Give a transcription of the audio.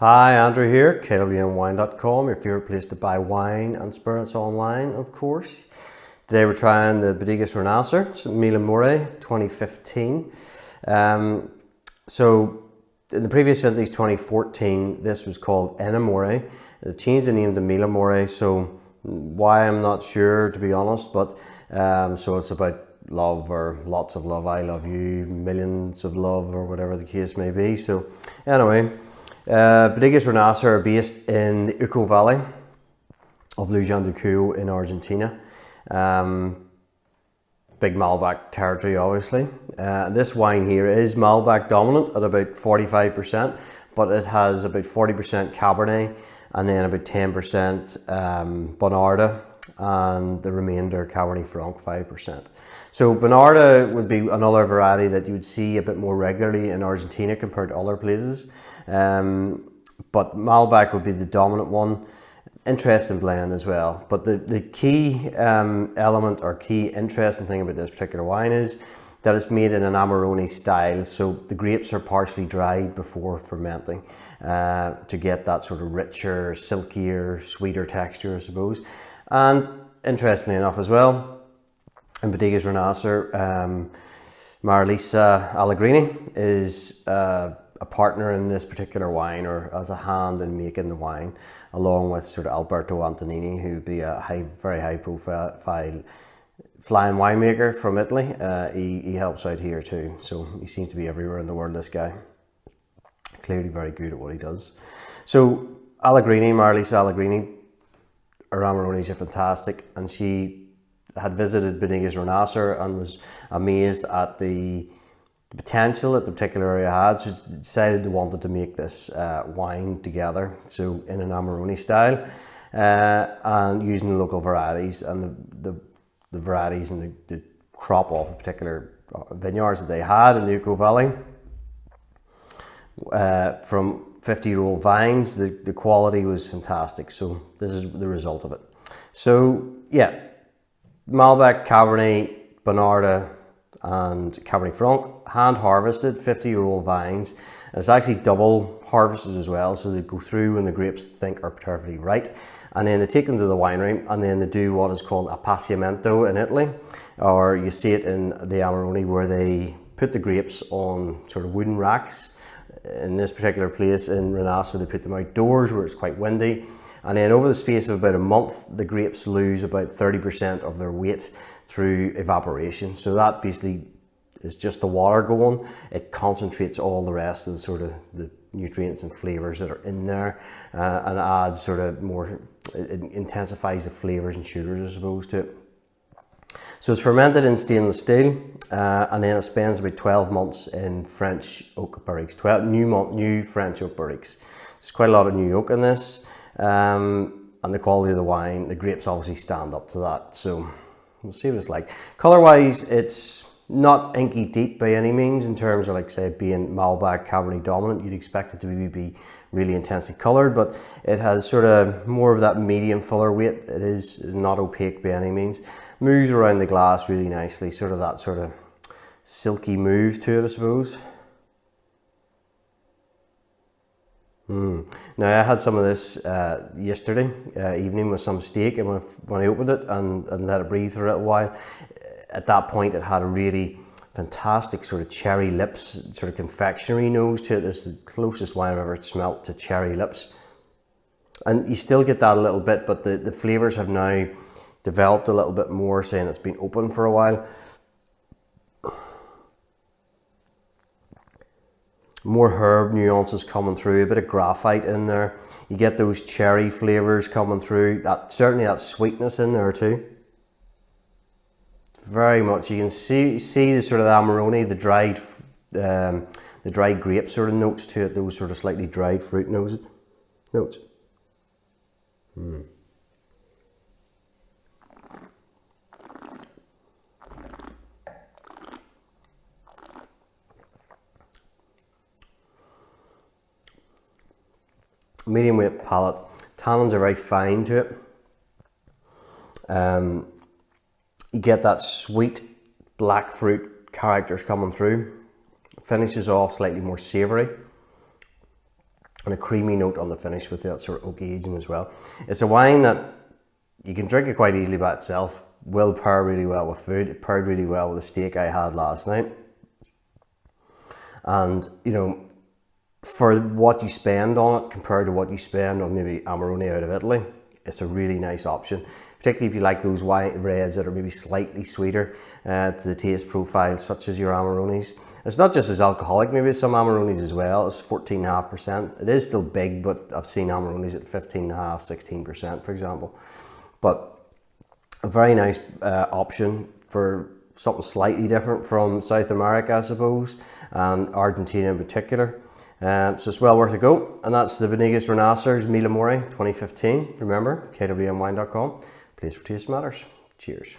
Hi, Andrew here, kwmwine.com, your favourite place to buy wine and spirits online, of course. Today we're trying the Bodegas Renacer, it's Milamore 2015. So in the previous vintage 2014, this was called Enamore. They changed the name to Milamore, so why I'm not sure, to be honest, but so it's about love, or lots of love, I love you, millions of love, or whatever the case may be. So anyway, Bodegas Renacer are based in the Uco Valley of Luján de Cuyo in Argentina. Big Malbec territory, obviously. This wine here is Malbec dominant at about 45%, but it has about 40% Cabernet and then about 10% Bonarda, and the remainder Cabernet Franc 5%. So Bonarda would be another variety that you would see a bit more regularly in Argentina compared to other places. But Malbec would be the dominant one. Interesting blend as well. But the key element or key interesting thing about this particular wine is that it's made in an Amarone style. So the grapes are partially dried before fermenting to get that sort of richer, silkier, sweeter texture, I suppose. And interestingly enough as well, in Bodegas Renacer, Marisa Allegrini is a partner in this particular wine, or as a hand in making the wine, along with sort of Alberto Antonini, who would be a very high profile flying winemaker from Italy. He helps out here too, so he seems to be everywhere in the world, this guy. Clearly very good at what he does. So Allegrini, Marisa Allegrini, her Amarones are fantastic, and she had visited Bodegas Renacer and was amazed at the potential that the particular area had. So she decided to wanted to make this wine together, so in an Amarone style, and using the local varieties and the varieties and the crop off of particular vineyards that they had in the Uco Valley. From 50-year-old vines, the quality was fantastic. So this is the result of it. So yeah, Malbec, Cabernet, Bonarda, and Cabernet Franc, hand harvested, 50-year-old vines. And it's actually double harvested as well, so they go through when the grapes think are perfectly right, and then they take them to the winery, and then they do what is called appassimento in Italy, or you see it in the Amarone, where they put the grapes on sort of wooden racks. In this particular place in Renacer, they put them outdoors where it's quite windy, and then over the space of about a month, the grapes lose about 30% of their weight through evaporation. So that basically is just the water going. It concentrates all the rest of the sort of the nutrients and flavors that are in there, and adds sort of more, it intensifies the flavors and sugars, I suppose, to it. So it's fermented in stainless steel, and then it spends about 12 months in French oak barriques, 12 new French oak barriques. There's quite a lot of new oak in this, and the quality of the wine, the grapes obviously stand up to that. So we'll see what it's like. Color-wise, it's not inky deep by any means in terms of, like, say, being Malbec Cabernet dominant. You'd expect it to be really intensely colored, but it has sort of more of that medium fuller weight. It is not opaque by any means. Moves around the glass really nicely, sort of that sort of silky move to it, I suppose. Now, I had some of this yesterday evening with some steak, and when I opened it and let it breathe for a little while, at that point it had a really fantastic sort of cherry lips, sort of confectionery nose to it. It's the closest wine I've ever smelt to cherry lips. And you still get that a little bit, but the flavours have now developed a little bit more, saying it's been open for a while. More herb nuances coming through, a bit of graphite in there. You get those cherry flavours coming through. Certainly that sweetness in there too. Very much, you can see the sort of the Amarone, the dried grape sort of notes to it. Those sort of slightly dried fruit notes. Medium weight palate. Tannins are very fine to it. You get that sweet black fruit characters coming through. Finishes off slightly more savoury. and a creamy note on the finish with that sort of oaky aging as well. It's a wine that you can drink it quite easily by itself, will pair really well with food. It paired really well with the steak I had last night. And, you know, for what you spend on it compared to what you spend on maybe Amarone out of Italy, it's a really nice option, particularly if you like those white reds that are maybe slightly sweeter to the taste profile, such as your Amarones. It's not just as alcoholic, maybe some Amarones as well. It's 14.5%. It is still big, but I've seen Amarones at 15.5%, 16%, for example. But a very nice option for something slightly different from South America, I suppose, and Argentina in particular. So it's well worth a go. And that's the Bodegas Renacers Milamore 2015. Remember, kwmwine.com. Place for taste matters. Cheers.